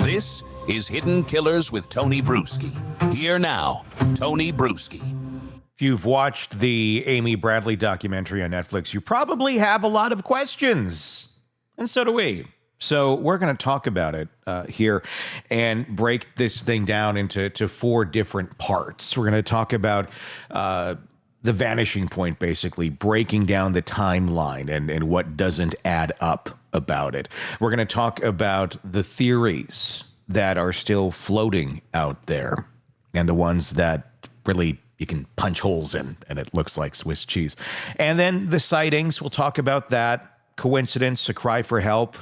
This is Hidden Killers with Tony Brueski. Here now, Tony Brueski. If you've watched the Amy Bradley documentary on Netflix, you probably have a lot of questions. And so do we. So we're going to talk about it here and break this thing down into four different parts. We're going to talk about the vanishing point, basically, breaking down the timeline and what doesn't add up about it. We're going to talk about the theories that are still floating out there and the ones that really you can punch holes in and it looks like Swiss cheese. And then the sightings, we'll talk about that. Coincidence, a cry for help.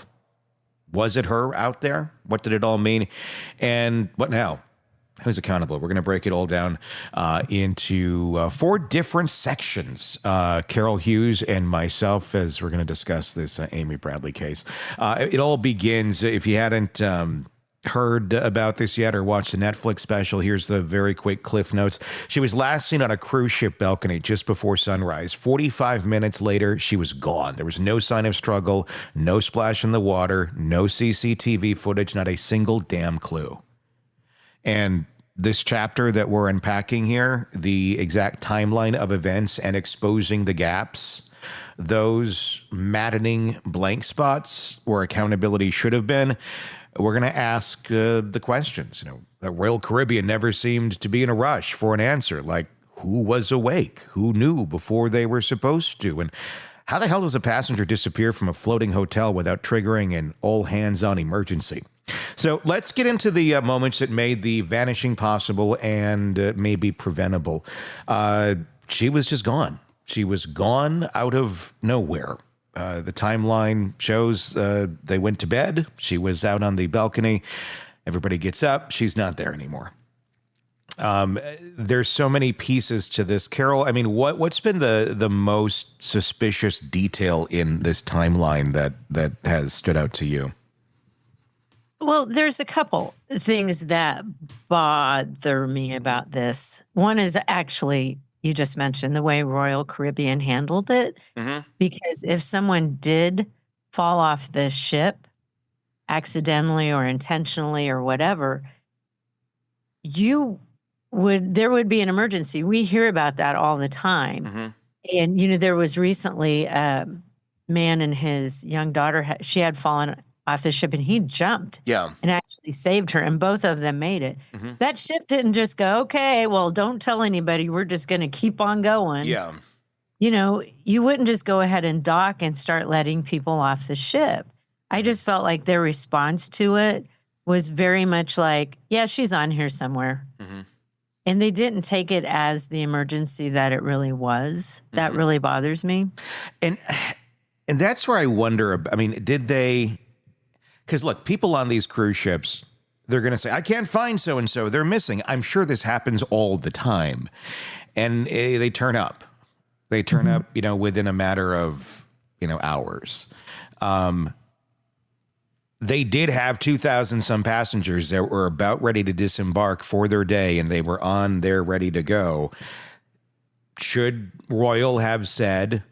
Was it her out there? What did it all mean? And what now? Who's accountable? We're going to break it all down into four different sections. Carol Hughes and myself, as we're going to discuss this Amy Bradley case. It all begins, if you hadn't heard about this yet or watched the Netflix special, here's the very quick cliff notes. She was last seen on a cruise ship balcony just before sunrise. 45 minutes later, she was gone. There was no sign of struggle, no splash in the water, no CCTV footage, not a single damn clue. And this chapter that we're unpacking here, the exact timeline of events and exposing the gaps, those maddening blank spots where accountability should have been, we're going to ask the questions. You know, the Royal Caribbean never seemed to be in a rush for an answer. Like, who was awake? Who knew before they were supposed to? And how the hell does a passenger disappear from a floating hotel without triggering an all-hands-on emergency? So let's get into the moments that made the vanishing possible and maybe preventable. She was just gone. She was gone out of nowhere. The timeline shows they went to bed. She was out on the balcony. Everybody gets up. She's not there anymore. There's so many pieces to this. Carol, I mean, what's been the most suspicious detail in this timeline that has stood out to you? Well, there's a couple things that bother me about this. One is actually, you just mentioned the way Royal Caribbean handled it. Mm-hmm. Because if someone did fall off the ship accidentally or intentionally or whatever, there would be an emergency. We hear about that all the time. Mm-hmm. And, you know, there was recently a man and his young daughter, she had fallen off the ship and he jumped and actually saved her, and both of them made it. Mm-hmm. That ship didn't just go, okay, well, don't tell anybody, we're just going to keep on going. Yeah. You know, you wouldn't just go ahead and dock and start letting people off the ship. I just felt like their response to it was very much like, yeah, she's on here somewhere. Mm-hmm. And they didn't take it as the emergency that it really was. Mm-hmm. That really bothers me. And that's where I wonder, I mean, did they... Because, look, people on these cruise ships, they're going to say, I can't find so-and-so. They're missing. I'm sure this happens all the time. And they turn up. They turn up, you know, within a matter of, you know, hours. They did have 2,000 some passengers that were about ready to disembark for their day, and they were on there ready to go. Should Royal have said,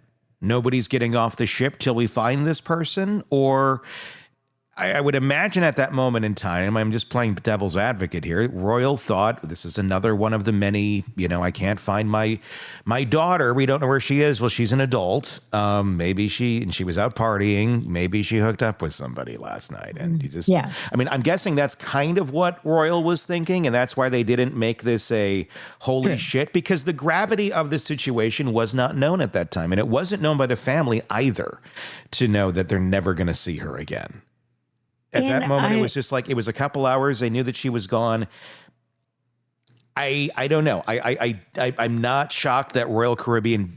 nobody's getting off the ship till we find this person? Or... I would imagine at that moment in time, I'm just playing devil's advocate here, Royal thought, this is another one of the many, you know, I can't find my daughter. We don't know where she is. Well, she's an adult. Maybe she was out partying. Maybe she hooked up with somebody last night. And you just, I mean, I'm guessing that's kind of what Royal was thinking. And that's why they didn't make this a holy shit, because the gravity of the situation was not known at that time. And it wasn't known by the family either to know that they're never going to see her again. At that moment, it was just like, it was a couple hours. They knew that she was gone. I don't know. I'm not shocked that Royal Caribbean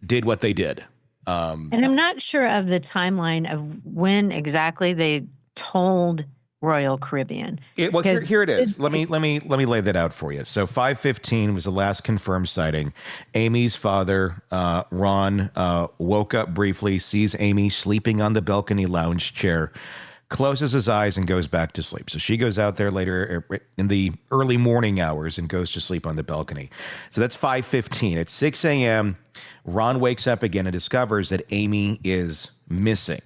did what they did. And I'm not sure of the timeline of when exactly they told Royal Caribbean. Well, here it is. Let me lay that out for you. So 5:15 was the last confirmed sighting. Amy's father, Ron, woke up briefly, sees Amy sleeping on the balcony lounge chair, closes his eyes and goes back to sleep. So she goes out there later in the early morning hours and goes to sleep on the balcony. So that's 5:15. At 6 a.m., Ron wakes up again and discovers that Amy is missing.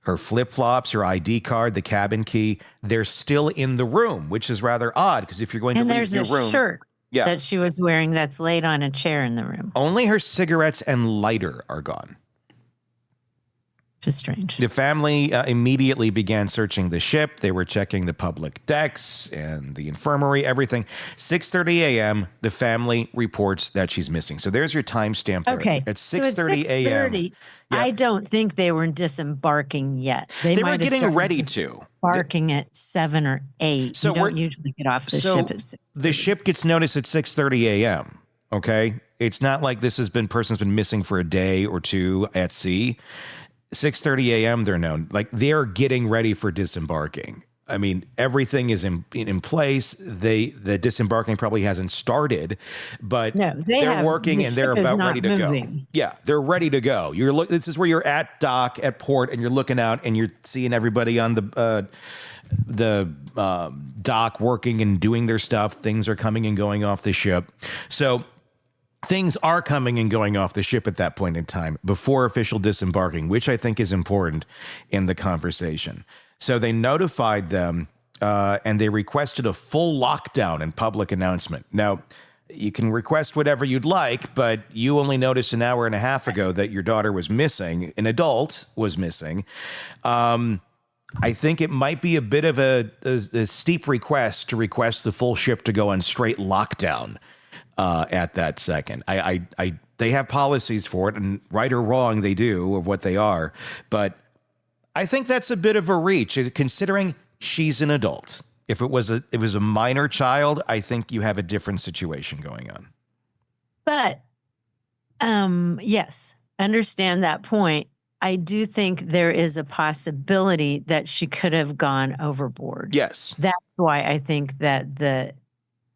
Her flip-flops, her ID card, the cabin key, they're still in the room, which is rather odd because if you're going to leave there's your a room, shirt that she was wearing that's laid on a chair in the room. only her cigarettes and lighter are gone. Just strange. The family immediately began searching the ship. They were checking the public decks and the infirmary, everything. 6:30 a.m., the family reports that she's missing. So there's your timestamp there. Okay. At 6:30 a.m. I don't think they were disembarking yet. They were might have getting started ready to. Barking at 7 or 8. So you don't usually get off the ship at 6. The ship gets noticed at 6:30 a.m., okay? It's not like person's been missing for a day or two at sea. 6:30 a.m. they're known. Like they're getting ready for disembarking. I mean, everything is in place. The disembarking probably hasn't started, but they're working and they're about ready to go. Yeah, they're ready to go. This is where you're at dock at port and you're looking out and you're seeing everybody on the dock working and doing their stuff. Things are coming and going off the ship. So things are coming and going off the ship at that point in time before official disembarking, which I think is important in the conversation. So they notified them and they requested a full lockdown and public announcement. Now, you can request whatever you'd like, but you only noticed an hour and a half ago that your daughter was missing. An adult was missing. I think it might be a bit of a steep request to request the full ship to go on straight lockdown. At that second, they have policies for it, and right or wrong, they do of what they are. But I think that's a bit of a reach, considering she's an adult. If it was a minor child, I think you have a different situation going on. But yes, understand that point. I do think there is a possibility that she could have gone overboard. Yes, that's why I think that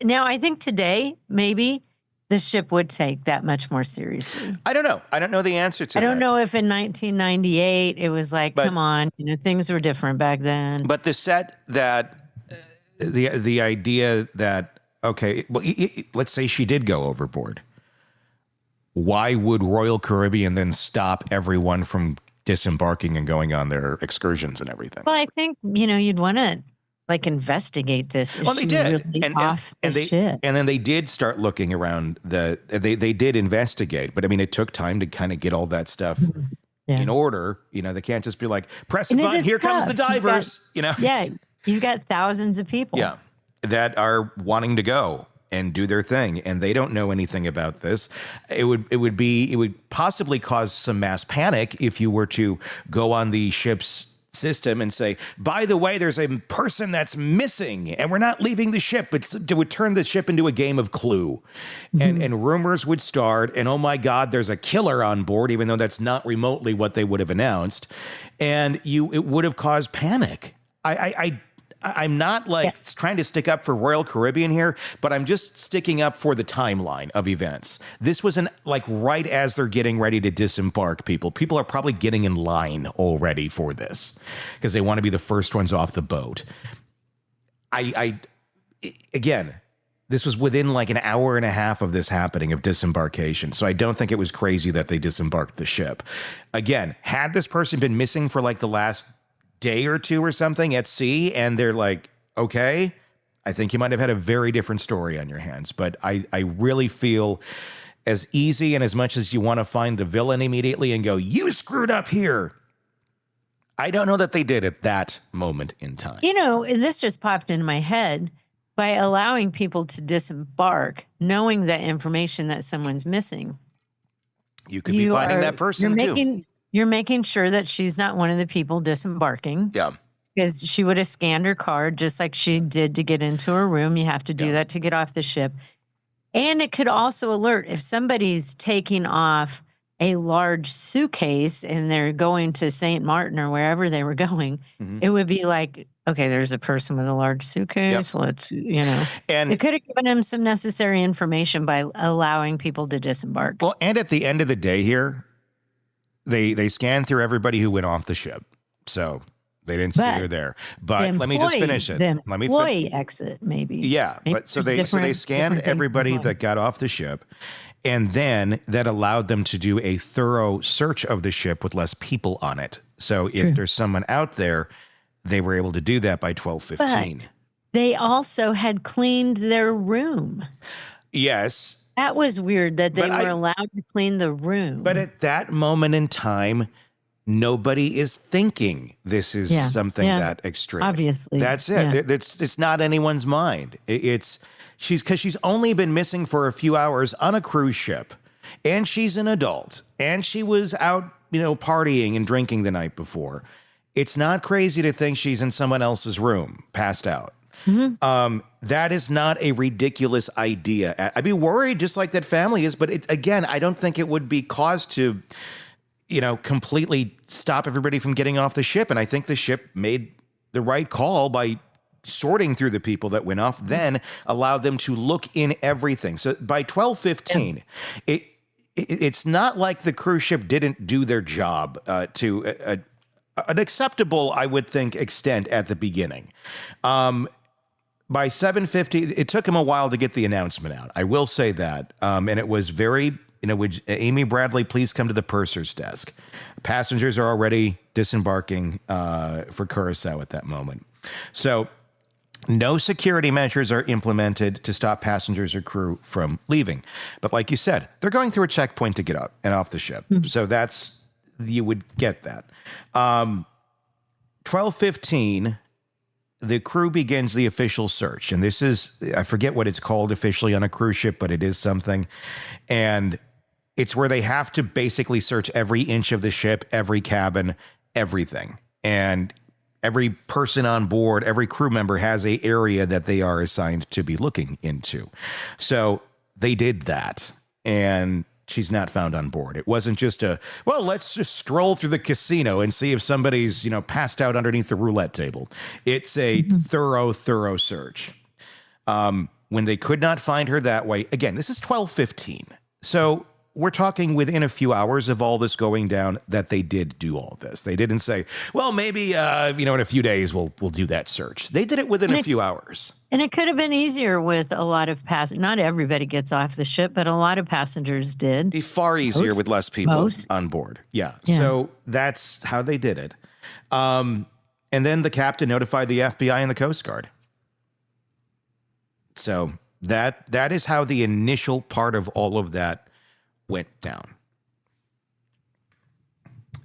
Now, I think today, maybe, the ship would take that much more seriously. I don't know. I don't know the answer to that. I don't know if in 1998 it was like, come on, things were different back then. But the idea that, okay, well, let's say she did go overboard. Why would Royal Caribbean then stop everyone from disembarking and going on their excursions and everything? Well, I think, you'd want to investigate this. Well, they did. Really ship? And then they did start looking around they did investigate, but I mean, it took time to kind of get all that stuff in order. They can't just be like, press a button, here comes the divers, Yeah. You've got thousands of people. Yeah. That are wanting to go and do their thing. And they don't know anything about this. It would possibly cause some mass panic if you were to go on the ship's system and say, by the way, there's a person that's missing and we're not leaving the ship. It would turn the ship into a game of Clue. And rumors would start, and oh my God, there's a killer on board, even though that's not remotely what they would have announced. And it would have caused panic. I'm not trying to stick up for Royal Caribbean here, but I'm just sticking up for the timeline of events. This was right as they're getting ready to disembark people. People are probably getting in line already for this because they want to be the first ones off the boat. Again, this was within an hour and a half of this happening of disembarkation. So I don't think it was crazy that they disembarked the ship. Again, had this person been missing for the last day or two or something at sea, and they're like, okay, I think you might have had a very different story on your hands. But I really feel as easy and as much as you want to find the villain immediately and go, you screwed up here, I don't know that they did at that moment in time. And this just popped into my head. By allowing people to disembark, knowing that information that someone's missing, you could be finding that person too. You're making sure that she's not one of the people disembarking. Yeah. Because she would have scanned her card just like she did to get into her room. You have to do that to get off the ship. And it could also alert if somebody's taking off a large suitcase and they're going to St. Martin or wherever they were going, it would be like, okay, there's a person with a large suitcase. Let's, and it could have given him some necessary information by allowing people to disembark. Well, and at the end of the day here, they scanned through everybody who went off the ship. So they didn't see her there. But let me just finish it. The employee exit, maybe. Yeah. Maybe but so they scanned everybody that got off the ship. And then that allowed them to do a thorough search of the ship with less people on it. So if there's someone out there, they were able to do that by 12:15. But they also had cleaned their room. Yes. That was weird that they were allowed to clean the room. But at that moment in time, nobody is thinking this is something that extreme. Obviously. That's it. It's not anyone's mind. She's only been missing for a few hours on a cruise ship, and she's an adult, and she was out, partying and drinking the night before. It's not crazy to think she's in someone else's room, passed out. Mm-hmm. That is not a ridiculous idea. I'd be worried just like that family is, but again, I don't think it would be cause to, completely stop everybody from getting off the ship. And I think the ship made the right call by sorting through the people that went off, then allowed them to look in everything. So by 12:15, it's not like the cruise ship didn't do their job to an acceptable, I would think, extent at the beginning. By 7:50, it took him a while to get the announcement out. I will say that. And it was very, would Amy Bradley please come to the purser's desk? Passengers are already disembarking for Curacao at that moment. So no security measures are implemented to stop passengers or crew from leaving. But like you said, they're going through a checkpoint to get out and off the ship. Mm-hmm. So you would get that. 12:15, the crew begins the official search. And this is, I forget what it's called officially on a cruise ship, but it is something. And it's where they have to basically search every inch of the ship, every cabin, everything. And every person on board, every crew member has an area that they are assigned to be looking into. So they did that. And she's not found on board. It wasn't just let's just stroll through the casino and see if somebody's, passed out underneath the roulette table. It's a thorough search. When they could not find her that way, again, this is 12:15. So we're talking within a few hours of all this going down that they did do all this. They didn't say, well, maybe, in a few days we'll do that search. They did it within a few hours. And it could have been easier with a lot of passengers. Not everybody gets off the ship, but a lot of passengers did. It'd be far easier with less people on board. Yeah. So that's how they did it. And then the captain notified the FBI and the Coast Guard. So that is how the initial part of all of that went down.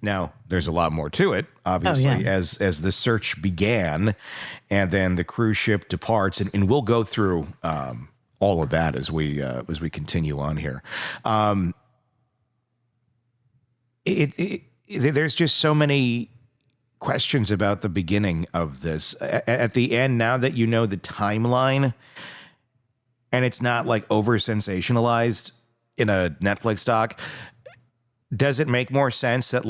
Now, there's a lot more to it, obviously, as the search began, and then the cruise ship departs, and we'll go through all of that as we continue on here. There's just so many questions about the beginning of this. At the end, now that you know the timeline, and it's not like over sensationalized in a Netflix doc, does it make more sense that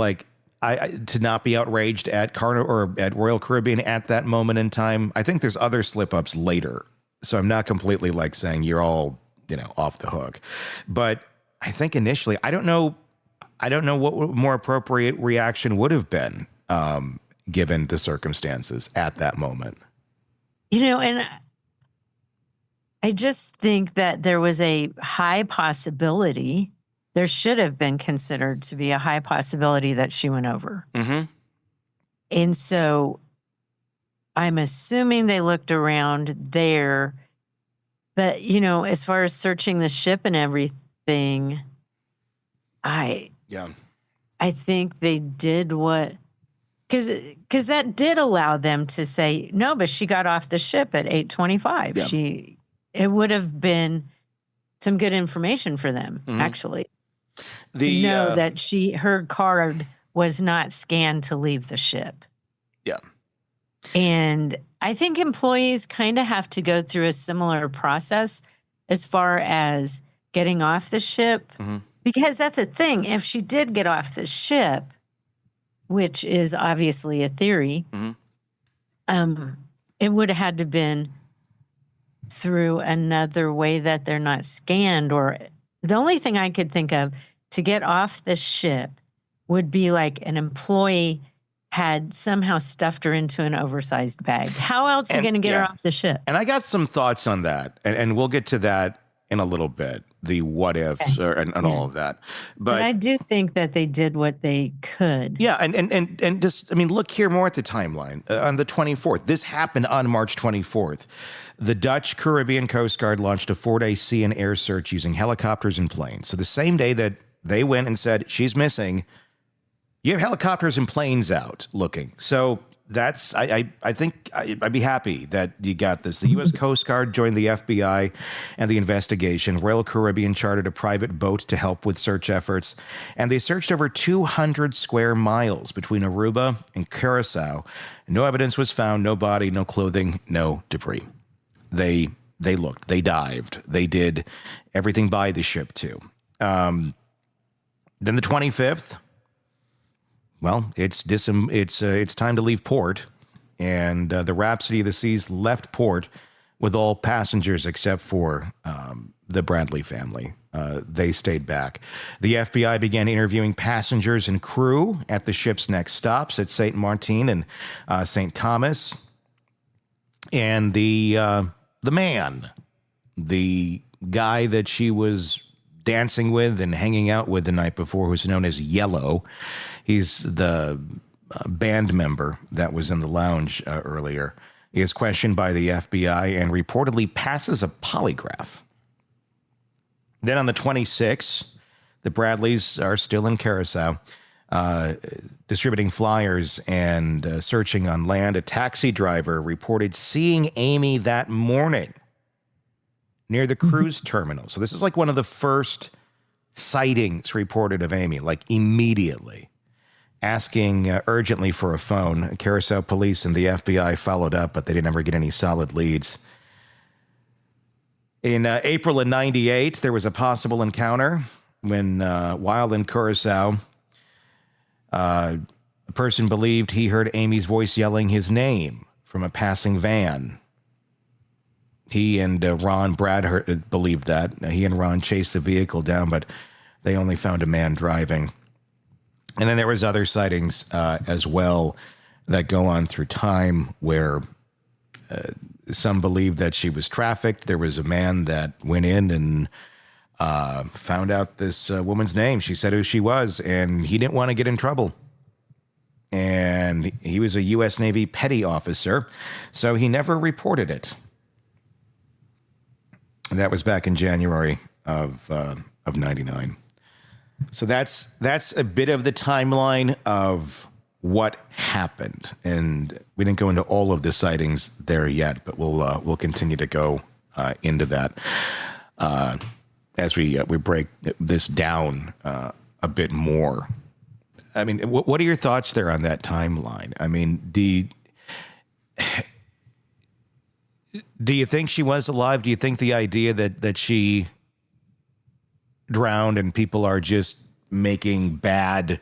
to not be outraged at or at Royal Caribbean at that moment in time? I think there's other slip ups later, so I'm not completely saying you're all off the hook. But I think initially, I don't know what more appropriate reaction would have been given the circumstances at that moment. And I just think that there was a high possibility. There should have been considered to be a high possibility that she went over. Mm-hmm. And so I'm assuming they looked around there. But, as far as searching the ship and everything, I think they did what... Because that did allow them to say, no, but she got off the ship at 8:25. Yeah. It would have been some good information for them, actually. To know that her card was not scanned to leave the ship. Yeah. And I think employees kind of have to go through a similar process as far as getting off the ship. Mm-hmm. Because that's a thing. If she did get off the ship, which is obviously a theory, it would have had to been through another way that they're not scanned. Or the only thing I could think of to get off the ship would be like an employee had somehow stuffed her into an oversized bag. How else are you going to get her off the ship? And I got some thoughts on that, and we'll get to that in a little bit, the what ifs and all of that. But I do think that they did what they could. Yeah, and just, I mean, look here more at the timeline. On the 24th, this happened on March 24th. The Dutch Caribbean Coast Guard launched a 4-day sea and air search using helicopters and planes. So the same day that they went and said, she's missing, you have helicopters and planes out looking. So that's, I think I'd be happy that you got this. The U.S. Coast Guard joined the FBI and the investigation. Royal Caribbean chartered a private boat to help with search efforts. And they searched over 200 square miles between Aruba and Curacao. No evidence was found, no body, no clothing, no debris. They looked, they dived, they did everything by the ship too. Then the 25th, well, it's time to leave port, and the Rhapsody of the Seas left port with all passengers except for the Bradley family. They stayed back. The FBI began interviewing passengers and crew at the ship's next stops at St. Martin and St. Thomas. And the man, the guy that she was dancing with and hanging out with the night before, who's known as Yellow. He's the band member that was in the lounge earlier. He is questioned by the FBI and reportedly passes a polygraph. Then on the 26th, the Bradleys are still in Curacao, distributing flyers and searching on land. A taxi driver reported seeing Amy that morning near the cruise terminal. So this is like one of the first sightings reported of Amy, like immediately. Asking urgently for a phone. Curacao police and the FBI followed up, but they didn't ever get any solid leads. In April of 98, there was a possible encounter when, while in Curacao, a person believed he heard Amy's voice yelling his name from a passing van. He and Ron Brad believed that. He and Ron chased the vehicle down, but they only found a man driving. And then there was other sightings as well that go on through time where some believe that she was trafficked. There was a man that went in and found out this woman's name. She said who she was, and he didn't want to get in trouble. And he was a U.S. Navy petty officer, so he never reported it. And that was back in January of 99. So that's a bit of the timeline of what happened, and we didn't go into all of the sightings there yet, but we'll continue to go into that as we break this down a bit more. I mean, what are your thoughts there on that timeline? I mean, do you think she was alive? Do you think the idea that she drowned and people are just making bad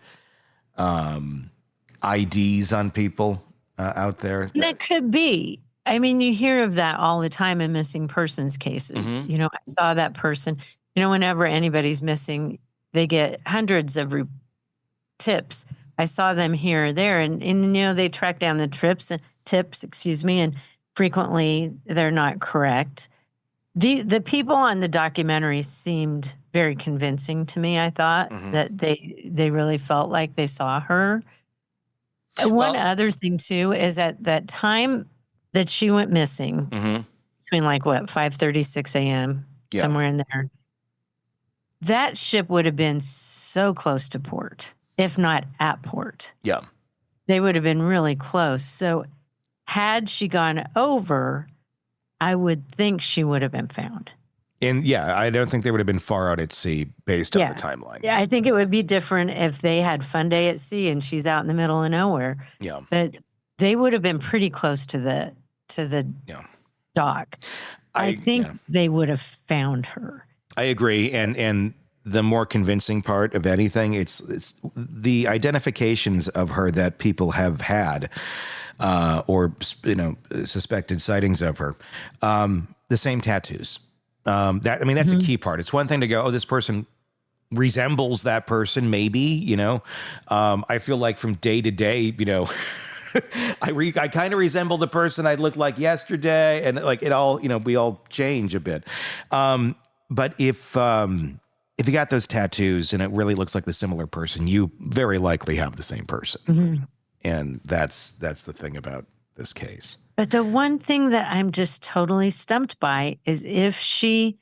IDs on people out there? That could be. I mean, you hear of that all the time in missing persons cases. Mm-hmm. You know, I saw that person. You know, whenever anybody's missing, they get hundreds of tips. I saw them here or there, and you know, they track down the tips, and frequently they're not correct. The people on the documentary seemed very convincing to me. I thought that they really felt like they saw her. One other thing too is at that time that she went missing, between like 5:30, 6 a.m., somewhere in there. That ship would have been so close to port, if not at port. Yeah, they would have been really close. So had she gone over, I would think she would have been found. And I don't think they would have been far out at sea based on the timeline. Yeah, I think it would be different if they had Fun Day at Sea and she's out in the middle of nowhere. Yeah. But they would have been pretty close to the dock. I think they would have found her. I agree. And the more convincing part of anything, it's the identifications of her that people have had or suspected sightings of her. The same tattoos. That's a key part. It's one thing to go, oh, this person resembles that person, maybe, I feel like from day to day, I kind of resemble the person I looked like yesterday, and like it all, we all change a bit. But if you got those tattoos and it really looks like the similar person, you very likely have the same person. Mm-hmm. And that's the thing about this case. But the one thing that I'm just totally stumped by is if she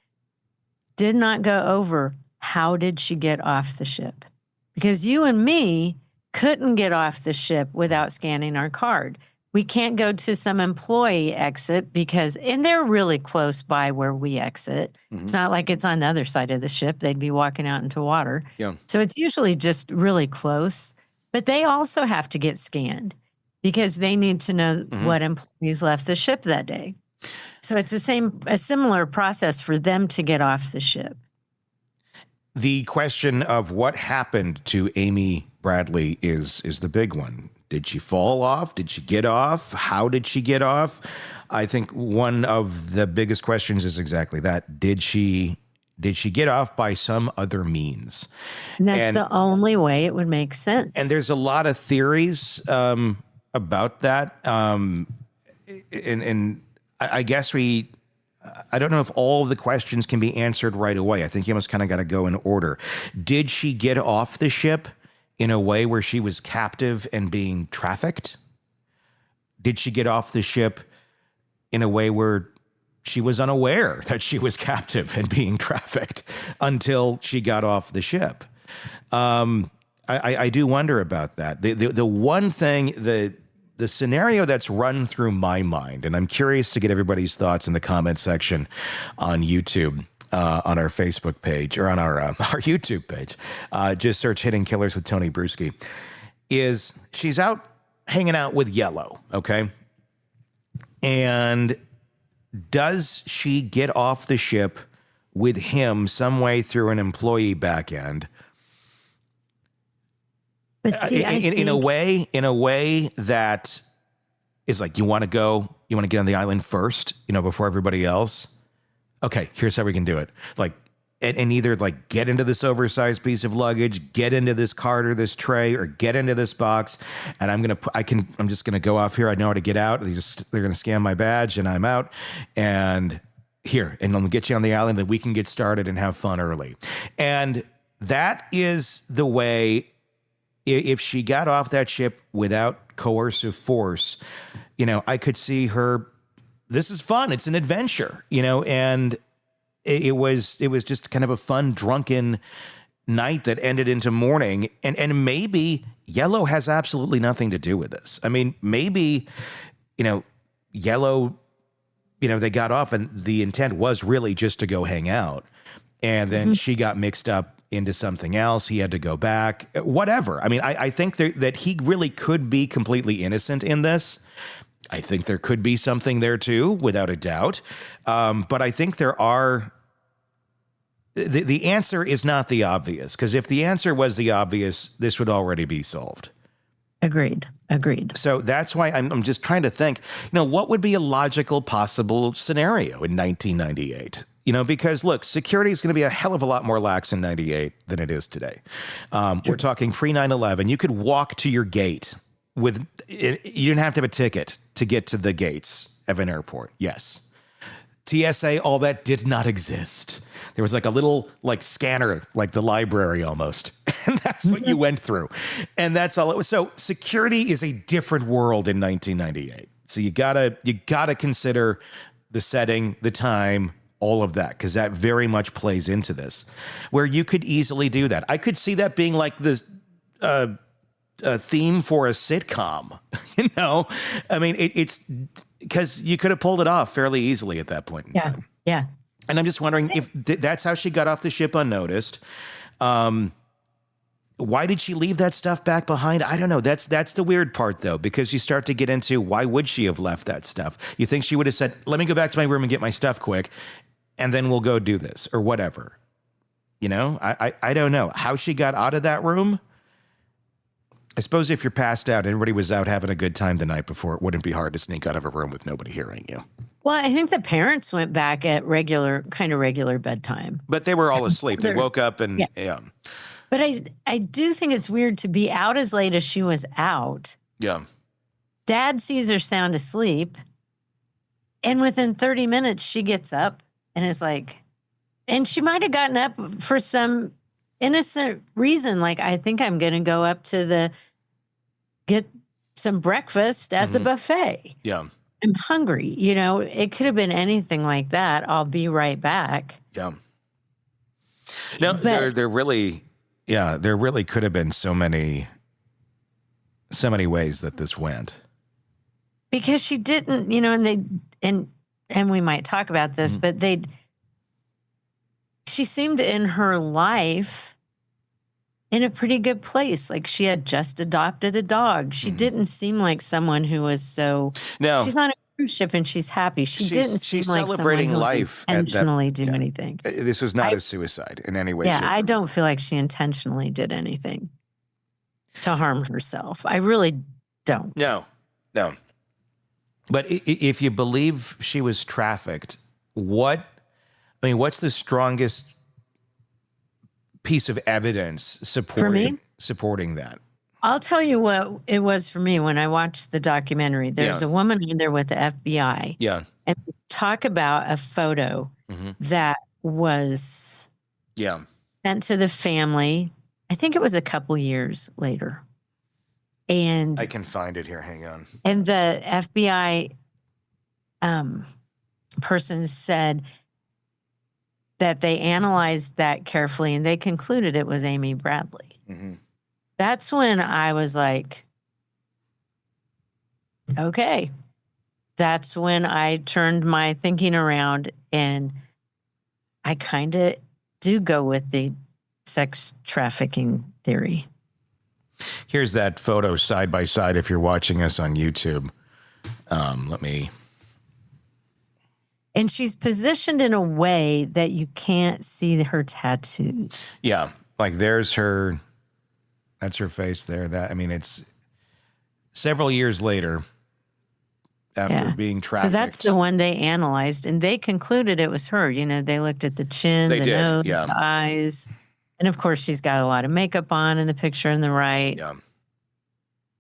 did not go over, how did she get off the ship? Because you and me couldn't get off the ship without scanning our card. We can't go to some employee exit and they're really close by where we exit. Mm-hmm. It's not like it's on the other side of the ship. They'd be walking out into water. Yeah. So it's usually just really close. But they also have to get scanned because they need to know what employees left the ship that day. So it's a similar process for them to get off the ship. The question of what happened to Amy Bradley is the big one. Did she fall off? Did she get off? How did she get off? I think one of the biggest questions is exactly that. Did she get off by some other means? And that's the only way it would make sense. And there's a lot of theories about that. And I guess I don't know if all of the questions can be answered right away. I think you almost kind of got to go in order. Did she get off the ship in a way where she was captive and being trafficked? Did she get off the ship in a way where she was unaware that she was captive and being trafficked until she got off the ship? I do wonder about that. The one thing, the scenario that's run through my mind, and I'm curious to get everybody's thoughts in the comment section on YouTube, on our Facebook page, or on our YouTube page. Just search Hidden Killers with Tony Brueski. Is she's out hanging out with Yellow, okay? And does she get off the ship with him some way through an employee back end? But see, in a way that is like, you want to get on the island first, before everybody else. Okay, here's how we can do it. Like, and either like get into this oversized piece of luggage, get into this cart or this tray, or get into this box. And I'm just gonna go off here. I know how to get out. They're gonna scan my badge and I'm out. And I'm gonna get you on the island that we can get started and have fun early. And that is the way. If she got off that ship without coercive force, I could see her. This is fun. It's an adventure, and it was just kind of a fun, drunken night that ended into morning. And maybe Yellow has absolutely nothing to do with this. I mean, maybe, Yellow, they got off and the intent was really just to go hang out. And then she got mixed up into something else. He had to go back, whatever. I mean, I think that he really could be completely innocent in this. I think there could be something there too, without a doubt. But I think there are, the answer is not the obvious, because if the answer was the obvious, this would already be solved. Agreed. So that's why I'm just trying to think, what would be a logical possible scenario in 1998? Because look, security is going to be a hell of a lot more lax in 98 than it is today. We're talking pre 9/11. You could walk to your gate you didn't have to have a ticket to get to the gates of an airport. Yes. TSA, all that did not exist. There was like a little scanner, like the library almost. And that's what you went through. And that's all it was. So security is a different world in 1998. So you gotta consider the setting, the time, all of that, because that very much plays into this, where you could easily do that. I could see that being like this a theme for a sitcom, I mean, it's because you could have pulled it off fairly easily at that point in time. Yeah. And I'm just wondering if that's how she got off the ship unnoticed. Why did she leave that stuff back behind? I don't know. That's the weird part, though, because you start to get into why would she have left that stuff? You think she would have said, let me go back to my room and get my stuff quick, and then we'll go do this or whatever. I don't know how she got out of that room. I suppose if you're passed out, everybody was out having a good time the night before, it wouldn't be hard to sneak out of a room with nobody hearing you. Well, I think the parents went back at regular bedtime. But they were all asleep. They woke up and yeah. But I do think it's weird to be out as late as she was out. Yeah. Dad sees her sound asleep. And within 30 minutes, she gets up and is like, And she might have gotten up for some innocent reason. Like, I think I'm going to go up to get some breakfast at the buffet. Yeah. I'm hungry. You know, it could have been anything like that. I'll be right back. Yeah. No, But- there really could have been so many ways that this went. Because she didn't, you know, and we might talk about this, but she seemed in her life in a pretty good place. Like, she had just adopted a dog. She didn't seem like someone who was so. No, she's on a cruise ship and she's happy. She's celebrating life who intentionally do anything. This was not a suicide in any way. Yeah, shape, I don't feel like she intentionally did anything to harm herself. I really don't. No. But if you believe she was trafficked, what's the strongest piece of evidence supporting that? I'll tell you what it was for me when I watched the documentary. There's a woman in there with the FBI. Yeah. And talk about a photo that was sent to the family. I think it was a couple years later. And I can find it here. Hang on. And the FBI person said that they analyzed that carefully and they concluded it was Amy Bradley. That's when I was like, okay. That's when I turned my thinking around, and I kind of do go with the sex trafficking theory. Here's that photo side by side if you're watching us on YouTube. Let me. And she's positioned in a way that you can't see her tattoos. Yeah, like there's her. That's her face there. It's several years later after being trafficked. So that's the one they analyzed, and they concluded it was her. You know, they looked at the chin, nose, the eyes. And of course, she's got a lot of makeup on in the picture on the right. Yeah.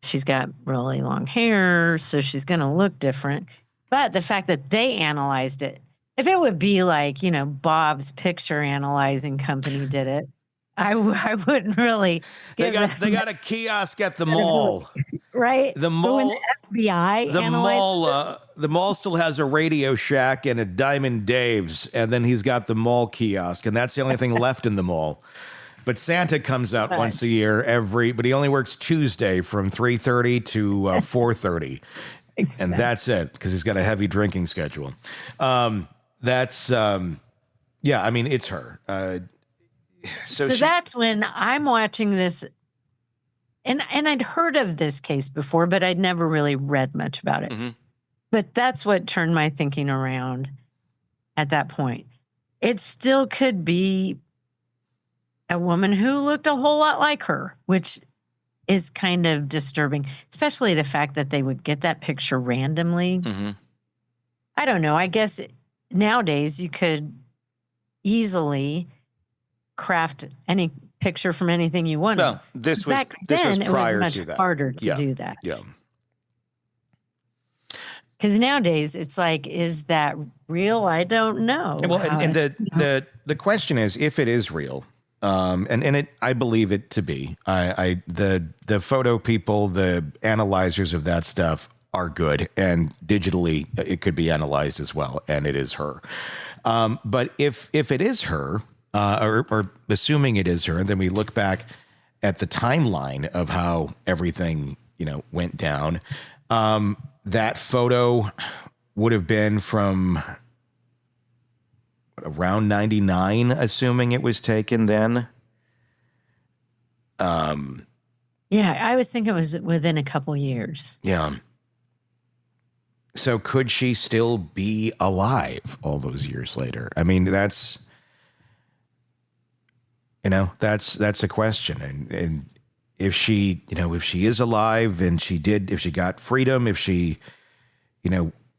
She's got really long hair, so she's going to look different. But the fact that they analyzed it, if it would be like, you know, Bob's picture analyzing company did it, I wouldn't really. They got a kiosk at the mall, right? The mall, when the FBI, the mall still has a Radio Shack and a Diamond Dave's, and then he's got the mall kiosk, and that's the only thing left in the mall. But Santa comes out once a year but he only works Tuesday from 3:30 to 4:30, exactly. And that's it because he's got a heavy drinking schedule. It's her. So that's when I'm watching this, and I'd heard of this case before, but I'd never really read much about it. But that's what turned my thinking around at that point. It still could be a woman who looked a whole lot like her, which is kind of disturbing, especially the fact that they would get that picture randomly. I don't know. I guess nowadays you could easily craft any picture from anything you wanted. Well, this was back then it was much harder to do that. Yeah. Because nowadays it's like, is that real? I don't know. Well, and the question is, if it is real, I believe it to be. The photo people, the analyzers of that stuff are good, and digitally it could be analyzed as well, and it is her. But if it is her. Or assuming it is her, and then we look back at the timeline of how everything, went down. That photo would have been from around 99, assuming it was taken then. Yeah, I was thinking it was within a couple years. Yeah. So could she still be alive all those years later? I mean, that's a question. And if she is alive and if she got freedom, if she,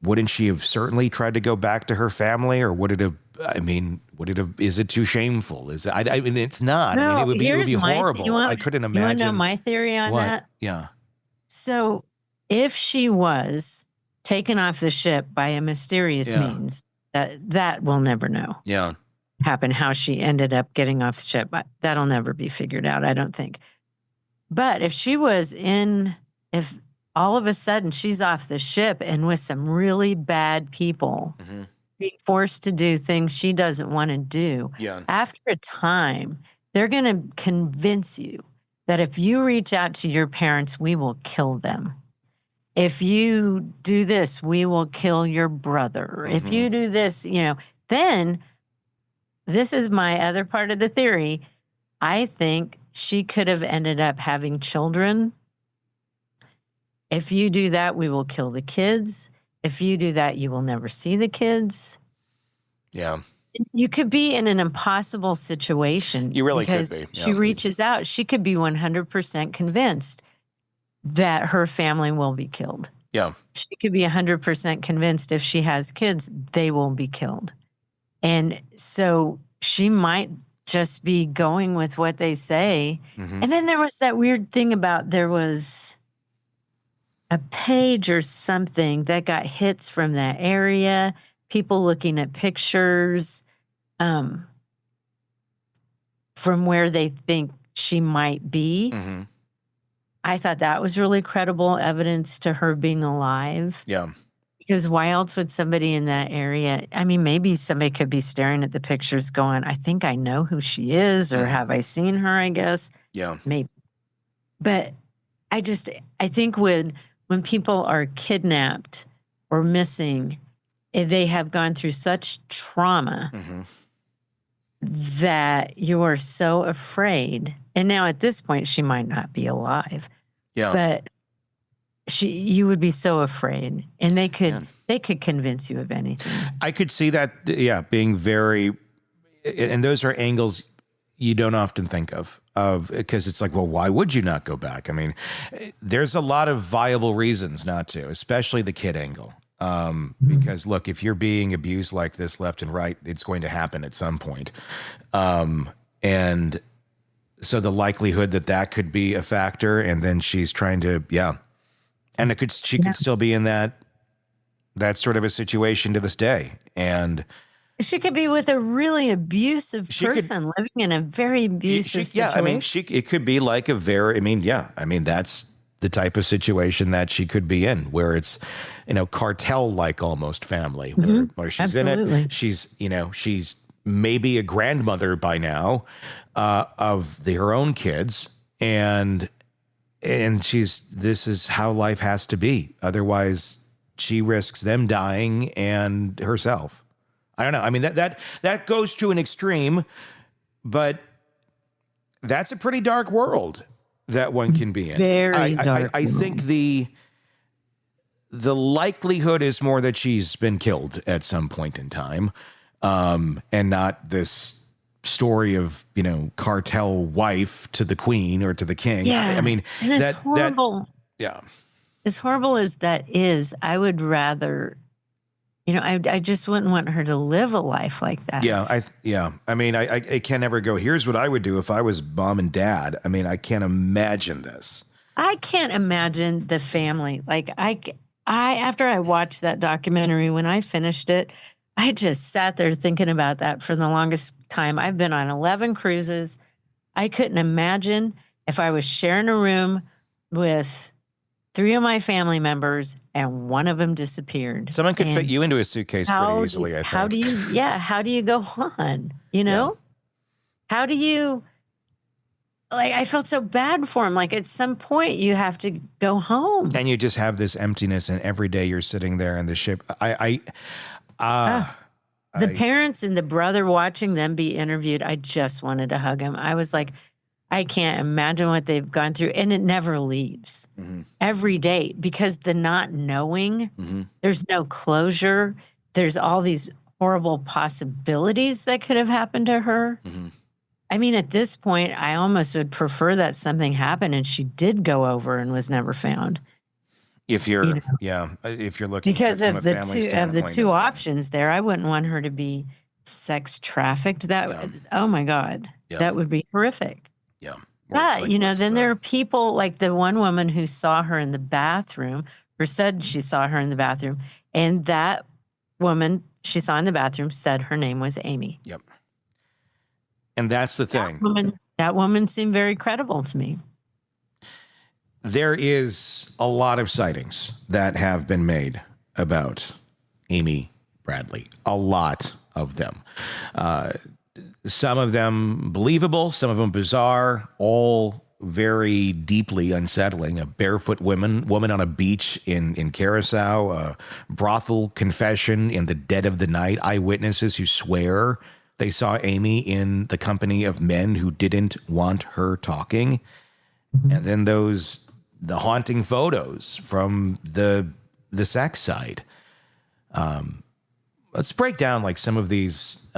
wouldn't she have certainly tried to go back to her family, or would it have, is it too shameful? It's not. No, it would be horrible. I couldn't imagine. You want to know my theory on that? Yeah. So if she was taken off the ship by a mysterious means, that we'll never know. Yeah. happened, how she ended up getting off the ship. That'll never be figured out, I don't think. But if all of a sudden she's off the ship and with some really bad people being forced to do things she doesn't want to do, after a time, they're going to convince you that if you reach out to your parents, we will kill them. If you do this, we will kill your brother. If you do this, then this is my other part of the theory. I think she could have ended up having children. If you do that, we will kill the kids. If you do that, you will never see the kids. Yeah. You could be in an impossible situation. You really could be. Yeah. She reaches out. She could be 100% convinced that her family will be killed. Yeah. She could be 100% convinced if she has kids, they will be killed. And so she might just be going with what they say. And then there was that weird thing about there was a page or something that got hits from that area, people looking at pictures from where they think she might be. I thought that was really credible evidence to her being alive. Yeah. Because why else would somebody in that area, I mean, maybe somebody could be staring at the pictures going, I think I know who she is, or have I seen her, I guess. Yeah. Maybe. But I think when people are kidnapped or missing, they have gone through such trauma that you are so afraid. And now at this point, she might not be alive. Yeah. But you would be so afraid, and they could convince you of anything. I could see that, being very, and those are angles you don't often think of because it's like, well, why would you not go back? I mean, there's a lot of viable reasons not to, especially the kid angle. Because look, if you're being abused like this left and right, it's going to happen at some point. And so the likelihood that could be a factor, and then she's trying to, and she could still be in that sort of a situation to this day. And she could be with a really abusive person living in a very abusive situation. I mean, it could be like that's the type of situation that she could be in, where it's, cartel-like almost family, where she's Absolutely. in it. She's maybe a grandmother by now of her own kids, and this is how life has to be. Otherwise, she risks them dying and herself. I don't know. I mean, that goes to an extreme, but that's a pretty dark world that one can be in. Very dark. I think the likelihood is more that she's been killed at some point in time, and not this story of, cartel wife to the queen or to the king. Yeah. I mean, and it's horrible. As horrible as that is, I would rather, I just wouldn't want her to live a life like that. I mean, I can't ever go, here's what I would do if I was mom and dad. I mean, I can't imagine this. I can't imagine the family. Like I after I watched that documentary, when I finished it, I just sat there thinking about that for the longest time. I've been on 11 cruises. I couldn't imagine if I was sharing a room with 3 of my family members and one of them disappeared. Someone could fit you into a suitcase pretty easily, I think. How do you go on? How do you, I felt so bad for him. Like at some point you have to go home. And you just have this emptiness, and every day you're sitting there in the ship. The parents and the brother watching them be interviewed, I just wanted to hug him. I was like, I can't imagine what they've gone through. And it never leaves every day, because the not knowing, there's no closure. There's all these horrible possibilities that could have happened to her. I mean, at this point, I almost would prefer that something happened and she did go over and was never found. If you're, if you're looking, because of the two options there, I wouldn't want her to be sex trafficked. Oh my God, that would be horrific. Yeah. But, then there are people like the one woman who saw her in the bathroom, or said she saw her in the bathroom. And that woman she saw in the bathroom said her name was Amy. Yep. And that's the thing. That woman seemed very credible to me. There is a lot of sightings that have been made about Amy Bradley. A lot of them. Some of them believable, some of them bizarre, all very deeply unsettling. A barefoot woman on a beach in Curacao, a brothel confession in the dead of the night, eyewitnesses who swear they saw Amy in the company of men who didn't want her talking. And then the haunting photos from the sex site. Let's break down like some of these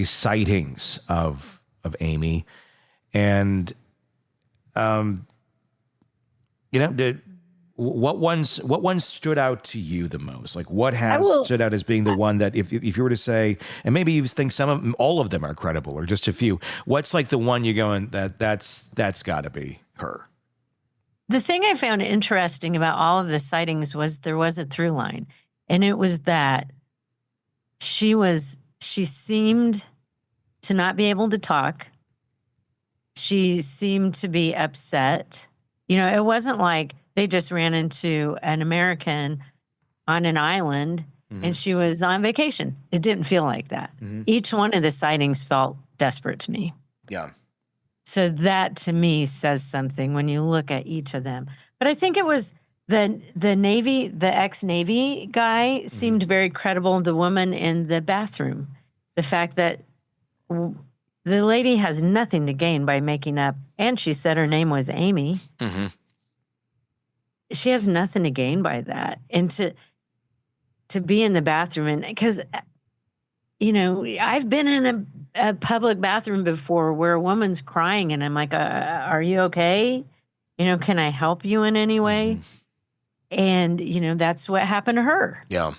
sightings of Amy, and what ones stood out to you the most? Like what has stood out as being the one that if you were to say, and maybe you think all of them are credible or just a few, what's like the one you're going that's got to be her? The thing I found interesting about all of the sightings was there was a through line, and it was that she seemed to not be able to talk. She seemed to be upset. It wasn't like they just ran into an American on an island and she was on vacation. It didn't feel like that. Each one of the sightings felt desperate to me. Yeah. So that to me says something when you look at each of them. But I think it was the Navy, the ex-Navy guy seemed very credible. The woman in the bathroom, the fact that the lady has nothing to gain by making up, and she said her name was Amy. She has nothing to gain by that. And to be in the bathroom, and because, I've been in a public bathroom before where a woman's crying, and I'm like, are you okay? Can I help you in any way? And, that's what happened to her. Yeah.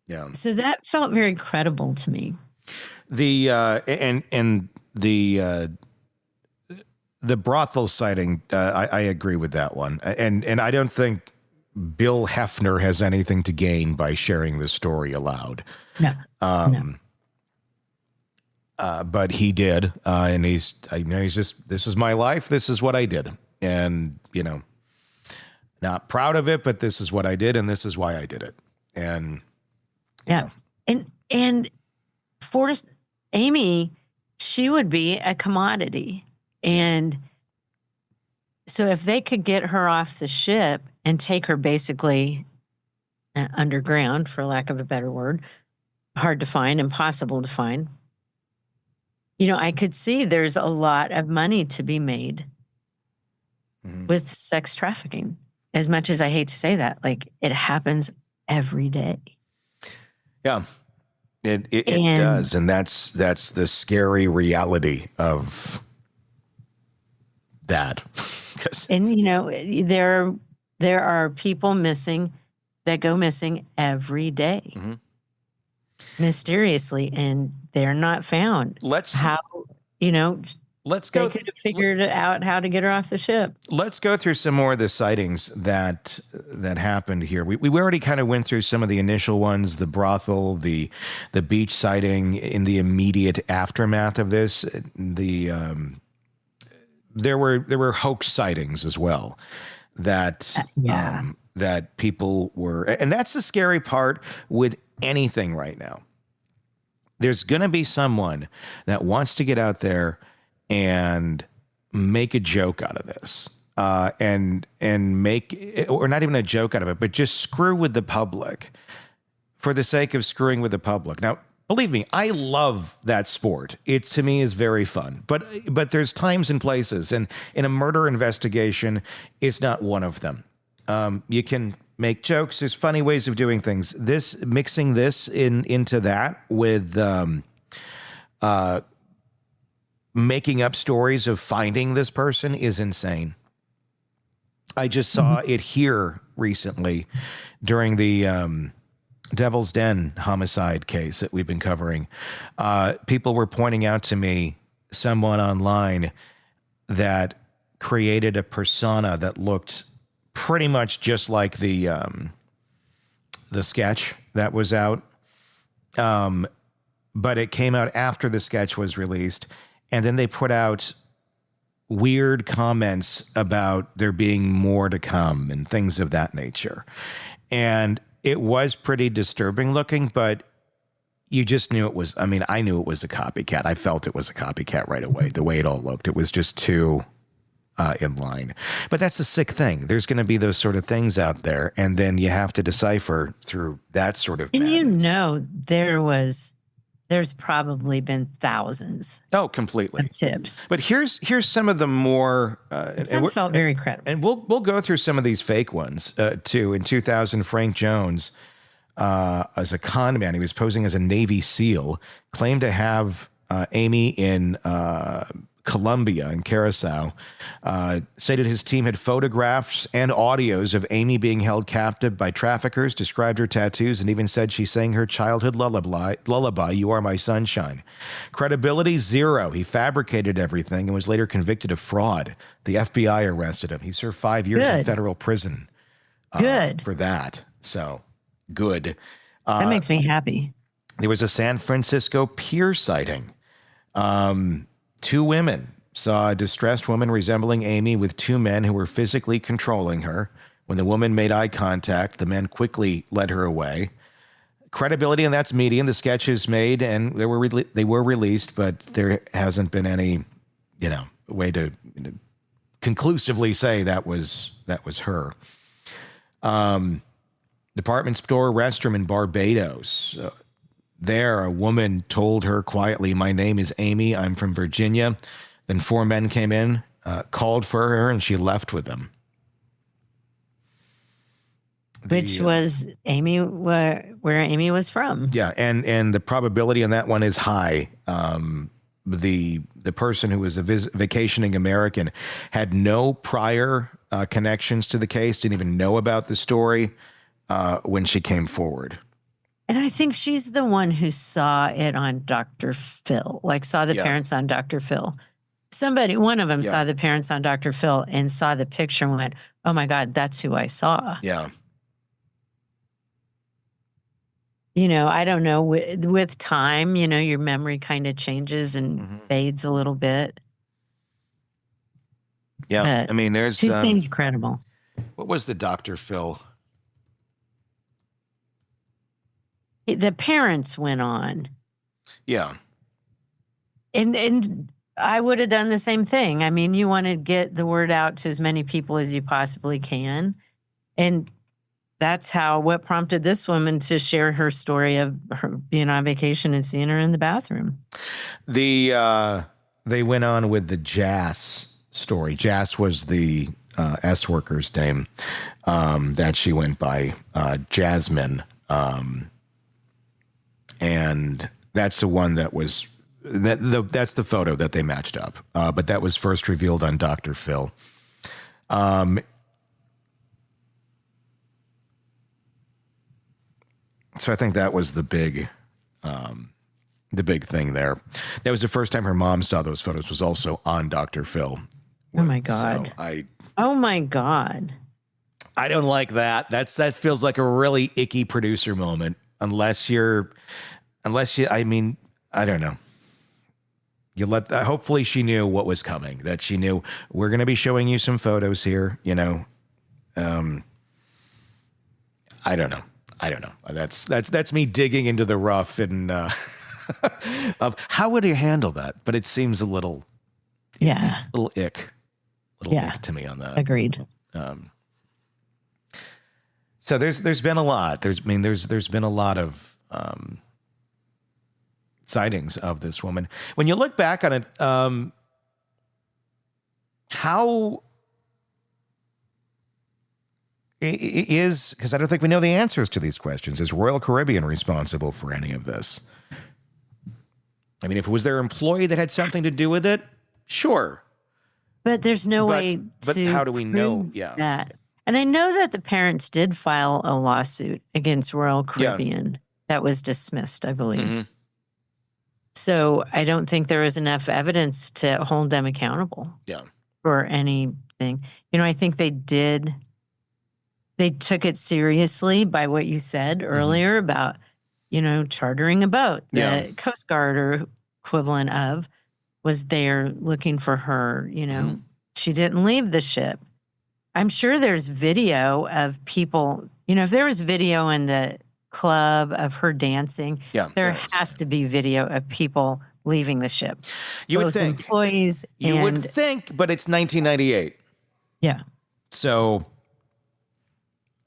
Yeah. So that felt very credible to me. The the brothel sighting, I agree with that one, and I don't think Bill Hefner has anything to gain by sharing this story aloud. No, but he did, and he's just, this is my life, this is what I did, and not proud of it, but this is what I did, and this is why I did it, and and for Amy, she would be a commodity. And so if they could get her off the ship and take her basically underground, for lack of a better word, hard to find, impossible to find, I could see there's a lot of money to be made with sex trafficking. As much as I hate to say that, like, it happens every day. Yeah. It does, and that's the scary reality of that. And there are people missing that go missing every day, mysteriously, and they're not found. Let's go. They could have figured out how to get her off the ship. Let's go through some more of the sightings that happened here. We already kind of went through some of the initial ones, the brothel, the beach sighting in the immediate aftermath of this. There were hoax sightings as well that that people were, and that's the scary part with anything right now. There's going to be someone that wants to get out there and make a joke out of this, and make, or not even a joke out of it, but just screw with the public for the sake of screwing with the public. Now, believe me, I love that sport. It, to me, is very fun. But there's times and places, and in a murder investigation, it's not one of them. You can make jokes. There's funny ways of doing things. Mixing this into that with making up stories of finding this person is insane. I just saw it here recently during the Devil's Den homicide case that we've been covering. People were pointing out to me someone online that created a persona that looked pretty much just like the sketch that was out. But it came out after the sketch was released, And then they put out weird comments about there being more to come and things of that nature. And it was pretty disturbing looking, but you just knew it was, I mean, I knew it was a copycat. I felt it was a copycat right away, the way it all looked. It was just too in line. But that's a sick thing. There's going to be those sort of things out there, and then you have to decipher through that sort of madness. And you know, there's probably been thousands. Oh, completely. Of tips. But here's some of the more some felt very credible. And we'll go through some of these fake ones too. In 2000, Frank Jones, as a con man, he was posing as a Navy SEAL, claimed to have Amy in Colombia, in Curacao, stated his team had photographs and audios of Amy being held captive by traffickers, described her tattoos, and even said she sang her childhood lullaby, You Are My Sunshine. Credibility, zero. He fabricated everything and was later convicted of fraud. The FBI arrested him. He served 5 years in federal prison for that. So, good. That makes me happy. There was a San Francisco pier sighting. 2 women saw a distressed woman resembling Amy with 2 men who were physically controlling her. When the woman made eye contact, the men quickly led her away. Credibility, and that's medium. The sketches made, and they were released, but there hasn't been any, way to conclusively say that was her. Department store restroom in Barbados. There, a woman told her quietly, my name is Amy. I'm from Virginia. Then 4 men came in, called for her, and she left with them. Which was Amy, where Amy was from. Yeah, and the probability on that one is high. The person who was a vacationing American had no prior connections to the case, didn't even know about the story when she came forward. And I think she's the one who saw it on Dr. Phil, saw the parents on Dr. Phil. One of them saw the parents on Dr. Phil and saw the picture and went, oh my God, that's who I saw. Yeah. I don't know, with time, your memory kind of changes and fades a little bit. Yeah. But I mean, there's... She seems credible. What was the Dr. Phil? The parents went on. Yeah. And I would have done the same thing. I mean, you want to get the word out to as many people as you possibly can. And that's what prompted this woman to share her story of her being on vacation and seeing her in the bathroom. They went on with the Jas story. Jas was the S worker's name that she went by, Jasmine. And that's the one that was that's the photo that they matched up. But that was first revealed on Dr. Phil. So I think that was the big thing there. That was the first time her mom saw those photos, was also on Dr. Phil. Oh my God. So oh my God. I don't like that. That feels like a really icky producer moment. Unless you, I mean, I don't know. Hopefully she knew what was coming, that she knew we're going to be showing you some photos here, I don't know. That's me digging into the rough and of how would you handle that? But it seems a little ick to me on that. Agreed. So there's been a lot. There's been a lot of sightings of this woman. When you look back on it, how is, because I don't think we know the answers to these questions. Is Royal Caribbean responsible for any of this? I mean, if it was their employee that had something to do with it, sure. But there's no way to But how do we know? prove that. And I know that the parents did file a lawsuit against Royal Caribbean that was dismissed, I believe. Mm-hmm. So I don't think there was enough evidence to hold them accountable for anything. I think they took it seriously by what you said earlier about, chartering a boat, the Coast Guard or equivalent of, was there looking for her. You know, Mm-hmm. she didn't leave the ship. I'm sure there's video of people, you know, if there was video in the club of her dancing, Yeah, there there is. has to be video of people leaving the ship. You would both think. employees You would and think, but it's 1998. yeah. So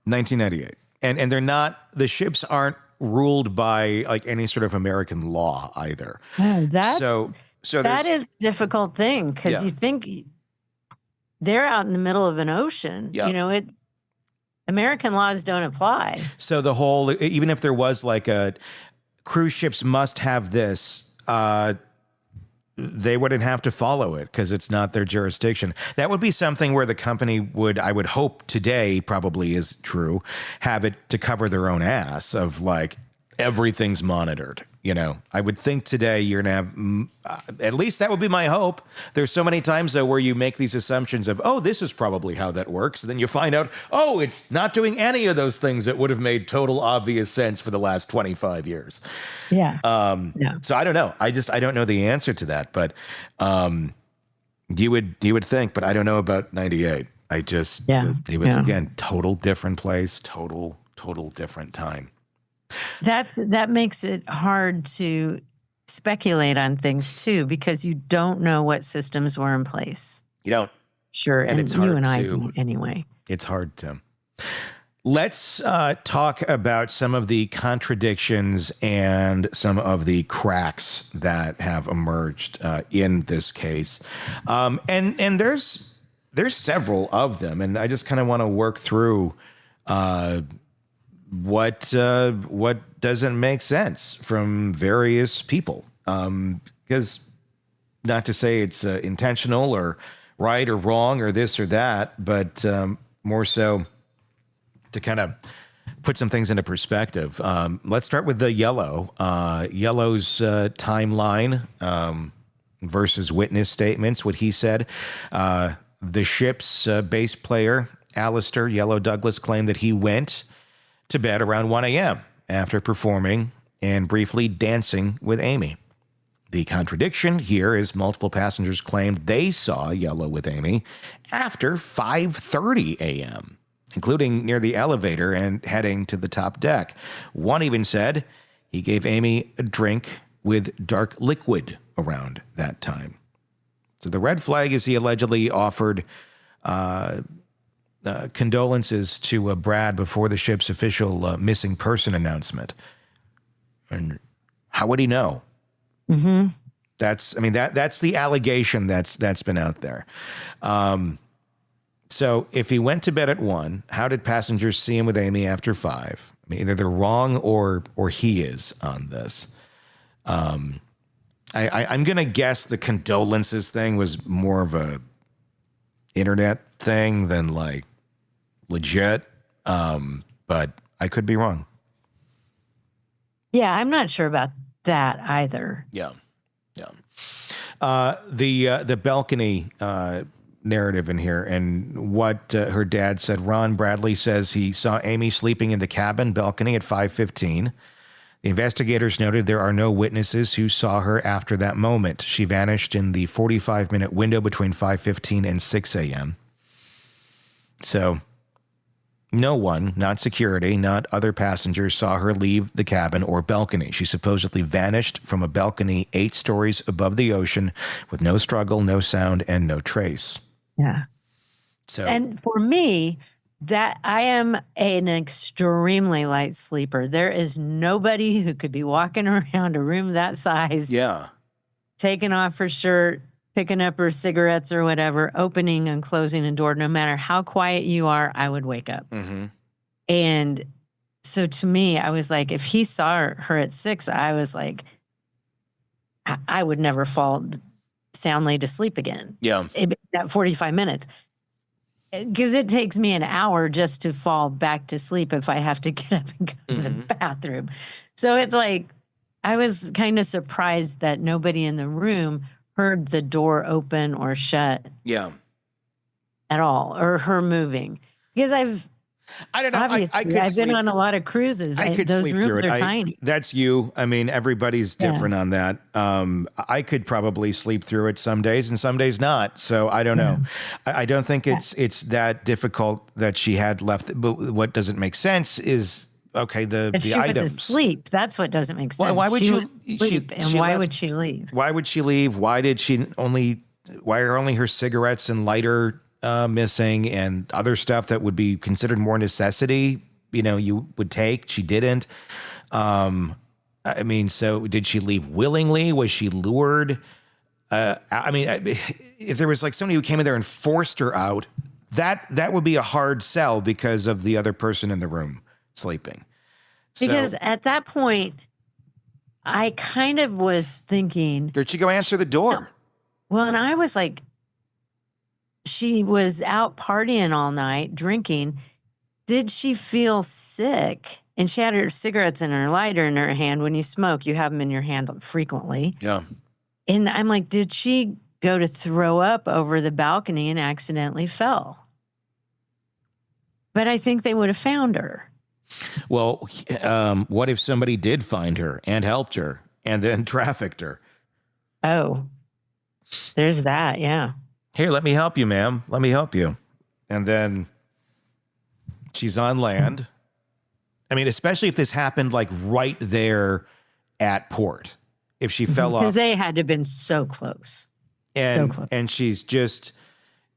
1998. And they're not, the ships aren't ruled by like any sort of American law either. Oh, So that there's, is a difficult thing because Yeah. you think they're out in the middle of an ocean. Yeah. You know, American laws don't apply. so the whole, even if there was like a cruise ships must have this, they wouldn't have to follow it because it's not their jurisdiction. That would be something where the company would, I would hope today probably is true, have it to cover their own ass of like everything's monitored. You know, I would think today you're going to have, at least that would be my hope. There's so many times though where you make these assumptions of, oh, this is probably how that works. And then you find out, oh, it's not doing any of those things that would have made total obvious sense for the last 25 years. Yeah. So I don't know. I don't know the answer to that, but you would think, but I don't know about 98. It was again, total different place, total different time. That makes it hard to speculate on things too, because you don't know what systems were in place. You don't. Sure. And it's you hard and I to- do anyway. It's hard to. Let's talk about some of the contradictions and some of the cracks that have emerged in this case. And there's several of them, and I just kind of want to work through what doesn't make sense from various people. Because not to say it's intentional or right or wrong or this or that, but more so to kind of put some things into perspective. Let's start with the Yellow. Yellow's timeline versus witness statements, what he said. The ship's bass player, Alistair Yellow Douglas, claimed that he went to bed around 1 a.m. after performing and briefly dancing with Amy. The contradiction here is multiple passengers claimed they saw Yellow with Amy after 5:30 a.m., including near the elevator and heading to the top deck. One even said he gave Amy a drink with dark liquid around that time. So the red flag is he allegedly offered condolences to Brad before the ship's official missing person announcement. And how would he know? Mm-hmm. That's the allegation that's been out there. So if he went to bed at 1, how did passengers see him with Amy after 5? I mean, either they're wrong or he is on this. I'm going to guess the condolences thing was more of a internet thing than like legit. But I could be wrong. Yeah, I'm not sure about that either. Yeah. The balcony narrative in here and what her dad said. Ron Bradley says he saw Amy sleeping in the cabin balcony at 5:15. The investigators noted there are no witnesses who saw her after that moment. She vanished in the 45-minute window between 5:15 and 6 a.m. So no one, not security, not other passengers, saw her leave the cabin or balcony. She supposedly vanished from a balcony 8 stories above the ocean with no struggle, no sound, and no trace. Yeah. So, And for me, that I am an extremely light sleeper. There is nobody who could be walking around a room that size, yeah. taking off her shirt, picking up her cigarettes or whatever, opening and closing a door. No matter how quiet you are, I would wake up. Mm-hmm. And so to me, I was like, if he saw her at 6, I was like, I would never fall soundly to sleep again. Yeah. That 45 minutes. Because it takes me an hour just to fall back to sleep if I have to get up and go to the bathroom. So it's like, I was kind of surprised that nobody in the room heard the door open or shut Yeah. at all, or her moving. Because I don't know. Obviously, I could I've been sleep. on a lot of cruises. I could Those sleep rooms through it. are tiny. That's you. I mean, everybody's different on that. I could probably sleep through it some days and some days not. So I don't know. I don't think it's that difficult that she had left. But what doesn't make sense is, okay, the But she items. was asleep. That's what doesn't make sense. Why would she you? was asleep, and why would she leave? Why would she leave? Why did she only? Why are only her cigarettes and lighter missing, and other stuff that would be considered more necessity? You would take. She didn't. I mean, so did she leave willingly? Was she lured? I mean, if there was like somebody who came in there and forced her out, that would be a hard sell because of the other person in the room sleeping. Because at that point, I kind of was thinking, did she go answer the door? Well, and I was like, she was out partying all night, drinking. Did she feel sick? And she had her cigarettes and her lighter in her hand. When you smoke, you have them in your hand frequently. Yeah. And I'm like, did she go to throw up over the balcony and accidentally fell? But I think they would have found her. Well, what if somebody did find her and helped her and then trafficked her? Oh, there's that. Yeah. Here, let me help you, ma'am. Let me help you. And then she's on land. I mean, especially if this happened like right there at port. If she fell off. They had to have been so close. And, so close. And she's just,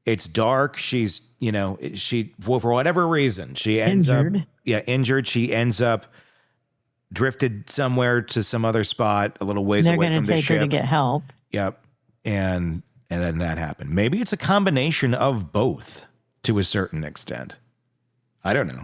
it's dark. She's, for whatever reason, she ends Injured. up, injured. She ends up drifted somewhere to some other spot a little ways They're away going from to the take ship. her to get help. Yep. And then that happened. Maybe it's a combination of both to a certain extent. I don't know.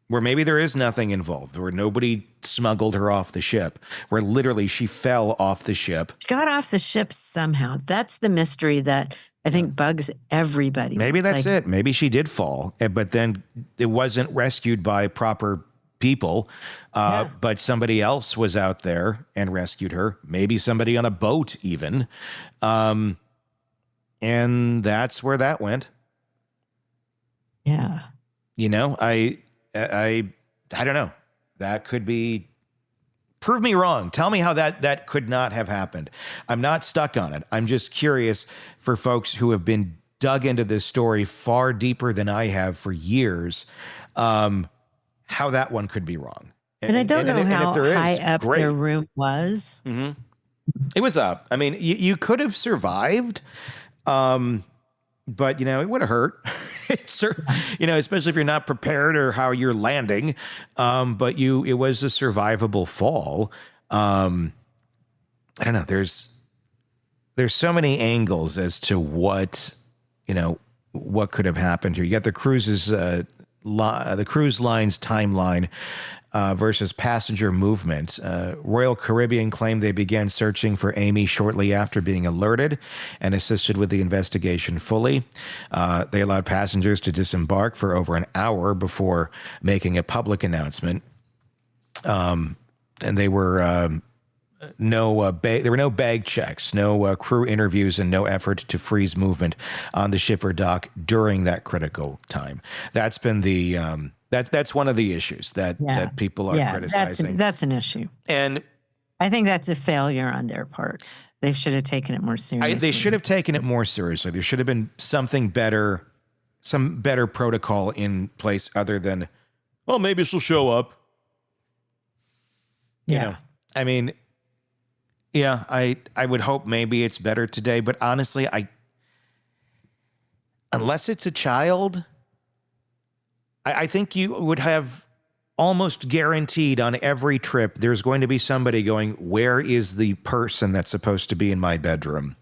Where maybe there is nothing involved, where nobody smuggled her off the ship, where literally she fell off the ship. She got off the ship somehow. That's the mystery that I think bugs everybody. Maybe that's it. Maybe she did fall, but then it wasn't rescued by proper people, but somebody else was out there and rescued her. Maybe somebody on a boat even. And that's where that went. Yeah. I don't know. That could be. Prove me wrong. Tell me how that could not have happened. I'm not stuck on it. I'm just curious for folks who have been dug into this story far deeper than I have for years, how that one could be wrong. And I don't know how if there is, high up great. their room was. Mm-hmm. It was up. I mean, you could have survived. But, it would have hurt, especially if you're not prepared or how you're landing. But it was a survivable fall. I don't know. There's so many angles as to what could have happened here. You got the cruise line's timeline versus passenger movement. Royal Caribbean claimed they began searching for Amy shortly after being alerted and assisted with the investigation fully. They allowed passengers to disembark for over an hour before making a public announcement. And they were there were no bag checks, no crew interviews, and no effort to freeze movement on the ship or dock during that critical time. That's been the that's one of the issues that people are criticizing. That's an issue. And I think that's a failure on their part. They should have taken it more seriously. They should have taken it more seriously. There should have been something better, some better protocol in place other than, well, maybe she'll show up. I mean, I would hope maybe it's better today, but honestly, unless it's a child, I think you would have almost guaranteed on every trip, there's going to be somebody going, where is the person that's supposed to be in my bedroom?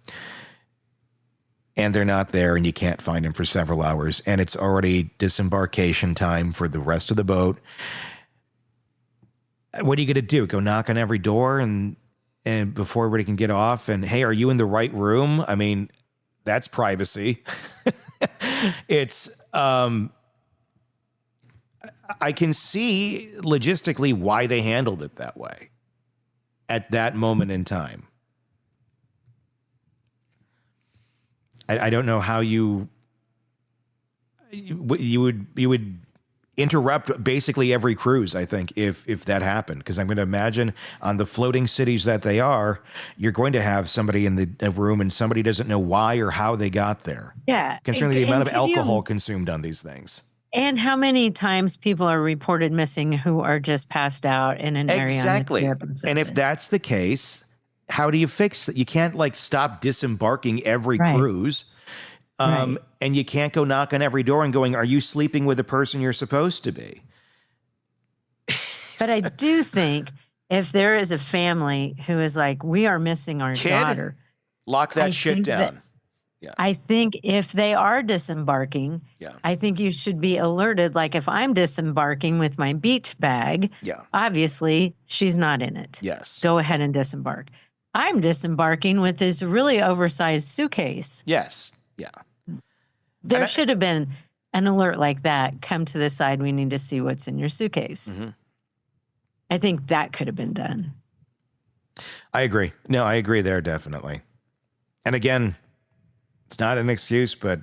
And they're not there, and you can't find him for several hours, and it's already disembarkation time for the rest of the boat. What are you going to do? Go knock on every door and before everybody can get off? And, hey, are you in the right room? I mean, that's privacy. It's, I can see logistically why they handled it that way at that moment in time. I don't know how you, you would interrupt basically every cruise, I think, if that happened. Because I'm going to imagine on the floating cities that they are, you're going to have somebody in the room and somebody doesn't know why or how they got there. Yeah. Considering the amount of alcohol consumed on these things. And how many times people are reported missing who are just passed out in an area. Exactly. And if that's the case, how do you fix it? You can't like stop disembarking every cruise. And you can't go knock on every door and going, are you sleeping with the person you're supposed to be? But I do think if there is a family who is like, we are missing our daughter. Lock that shit down. I think if they are disembarking, I think you should be alerted. Like if I'm disembarking with my beach bag, obviously she's not in it. Yes. Go ahead and disembark. I'm disembarking with this really oversized suitcase. Yes. Yeah. There should have been an alert like that. Come to the side. We need to see what's in your suitcase. Mm-hmm. I think that could have been done. I agree. No, I agree there, definitely. And again, it's not an excuse, but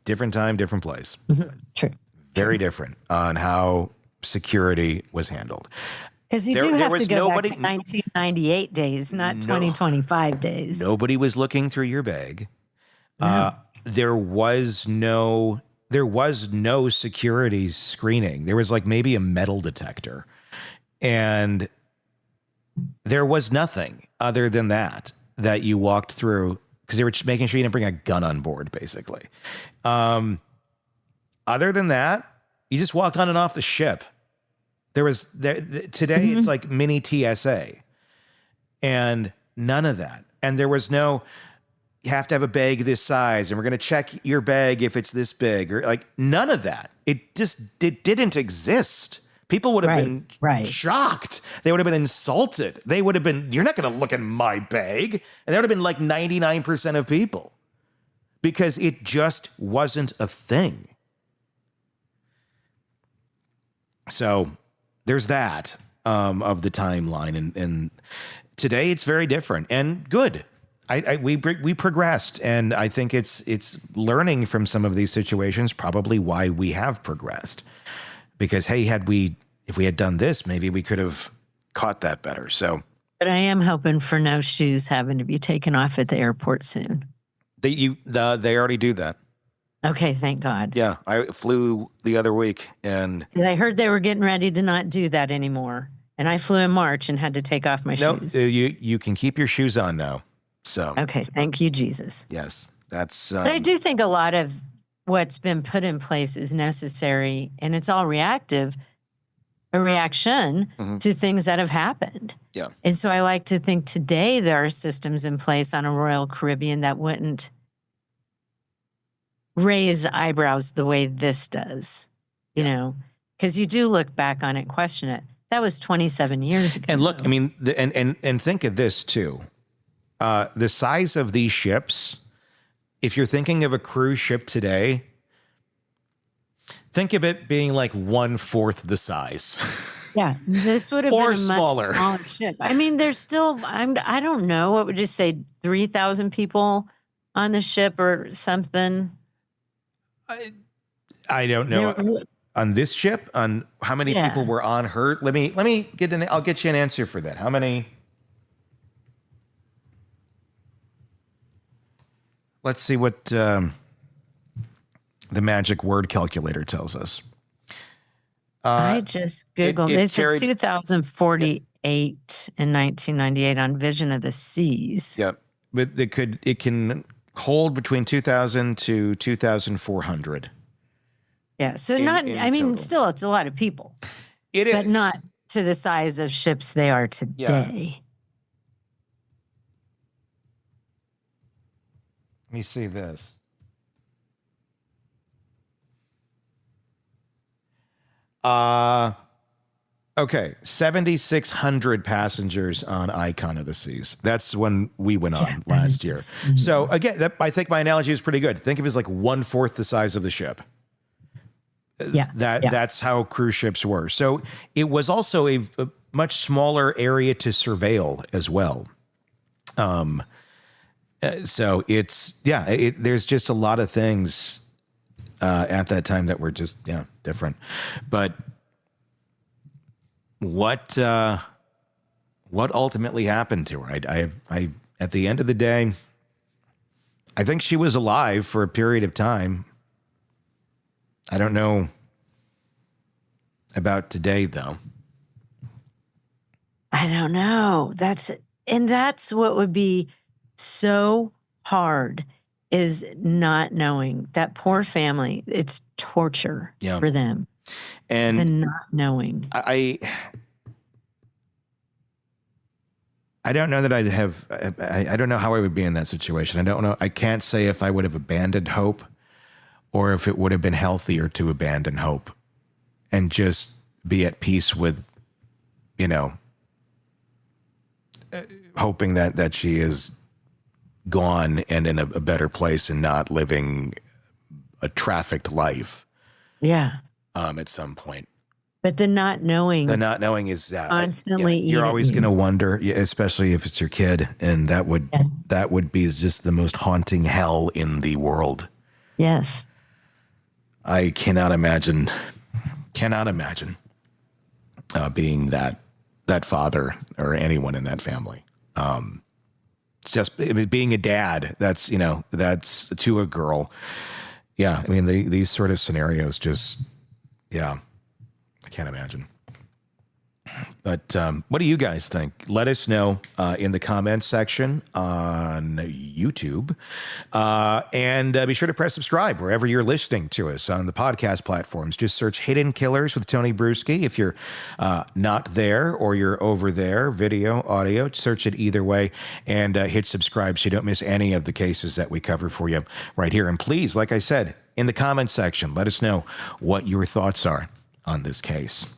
different time, different place. Mm-hmm. True. Very different on how security was handled. Because you do have to go back to 1998 days, not 2025 days. Nobody was looking through your bag. No. There was no security screening. There was like maybe a metal detector. And there was nothing other than that you walked through because they were just making sure you didn't bring a gun on board, basically. Other than that, you just walked on and off the ship. Today it's like mini TSA and none of that. And there was no, you have to have a bag this size and we're going to check your bag if it's this big or like none of that. It didn't exist. People would have been shocked. They would have been insulted. They would have been, you're not going to look in my bag. And there would have been like 99% of people because it just wasn't a thing. So there's that of the timeline. And today it's very different and good. We progressed, and I think it's learning from some of these situations probably why we have progressed. Because hey, if we had done this, maybe we could have caught that better. So, but I am hoping for no shoes having to be taken off at the airport soon. They already do that. Okay, thank God. Yeah, I flew the other week, and I heard they were getting ready to not do that anymore. And I flew in March and had to take off my shoes. You can keep your shoes on now. So okay, thank you, Jesus. Yes, that's. But I do think a lot of what's been put in place is necessary, and it's all a reaction to things that have happened. Yeah. And so I like to think today there are systems in place on a Royal Caribbean that wouldn't raise eyebrows the way this does, you know, because you do look back on it and question it. That was 27 years ago. And look, I mean, and think of this too. The size of these ships, if you're thinking of a cruise ship today, think of it being like 1/4 the size. Yeah, this would have or been a smaller. Much smaller ship. I mean, there's still, I don't know, what would you say, 3,000 people on the ship or something? I don't know. On this ship, on how many people were on her? Let me get in. I'll get you an answer for that. How many? Let's see what the magic word calculator tells us. I just Googled. It said 2,048 in 1998 on Vision of the Seas. Yeah, but it can hold between 2,000 to 2,400. Yeah, so in total. Still, it's a lot of people. It is, but not to the size of ships they are today. Let me see this. Okay, 7,600 passengers on Icon of the Seas. That's when we went on last year. So again, I think my analogy is pretty good. Think of it as like 1/4 the size of the ship. That's how cruise ships were. So it was also a much smaller area to surveil as well. So there's just a lot of things at that time that were just different. But what ultimately happened to her? I at the end of the day, I think she was alive for a period of time. I don't know about today, though. I don't know. That's what would be so hard is not knowing. That poor family, it's torture for them. And the not knowing. I don't know that I'd have, I don't know how I would be in that situation. I don't know. I can't say if I would have abandoned hope or if it would have been healthier to abandon hope and just be at peace with, hoping that she is gone and in a better place and not living a trafficked life. Yeah. At some point. But the not knowing. The not knowing is that constantly you're always going to wonder, especially if it's your kid, and that would be just the most haunting hell in the world. Yes. I cannot imagine being that father or anyone in that family. It's just being a dad. That's to a girl. Yeah, I mean these sort of scenarios just. Yeah, I can't imagine. But what do you guys think? Let us know in the comments section on YouTube. And be sure to press subscribe wherever you're listening to us on the podcast platforms. Just search Hidden Killers with Tony Brueski. If you're not there or you're over there, video, audio, search it either way and hit subscribe so you don't miss any of the cases that we cover for you right here. And please, like I said, in the comments section, let us know what your thoughts are on this case.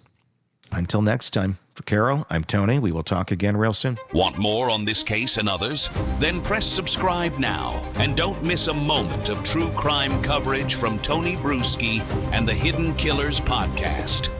Until next time, for Carol, I'm Tony. We will talk again real soon. Want more on this case and others? Then press subscribe now and don't miss a moment of true crime coverage from Tony Brueski and the Hidden Killers podcast.